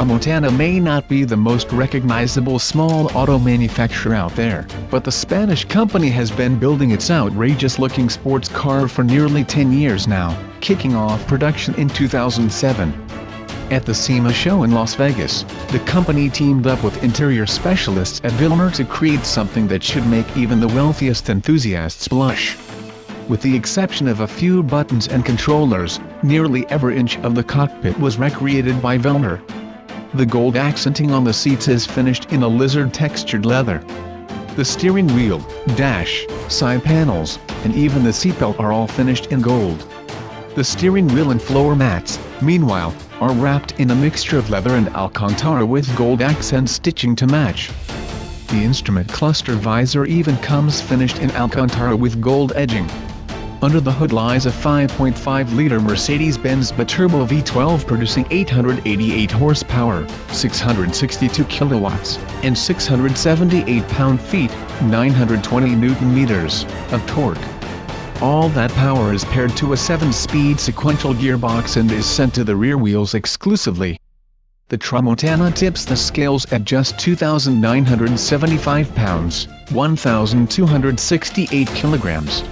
Tramontana may not be the most recognizable small auto manufacturer out there, but the Spanish company has been building its outrageous-looking sports car for nearly 10 years now, kicking off production in 2007. At the SEMA show in Las Vegas, the company teamed up with interior specialists at Vilner to create something that should make even the wealthiest enthusiasts blush. With the exception of a few buttons and controllers, nearly every inch of the cockpit was recreated by Vilner. The gold accenting on the seats is finished in a lizard-textured leather. The steering wheel, dash, side panels, and even the seatbelt are all finished in gold. The steering wheel and floor mats, meanwhile, are wrapped in a mixture of leather and Alcantara with gold accent stitching to match. The instrument cluster visor even comes finished in Alcantara with gold edging. Under the hood lies a 5.5-liter Mercedes-Benz biturbo V12 producing 888 horsepower, 662 kilowatts, and 678 pound-feet, 920 newton-meters, of torque. All that power is paired to a 7-speed sequential gearbox and is sent to the rear wheels exclusively. The Tramontana tips the scales at just 2,975 pounds, 1,268 kilograms.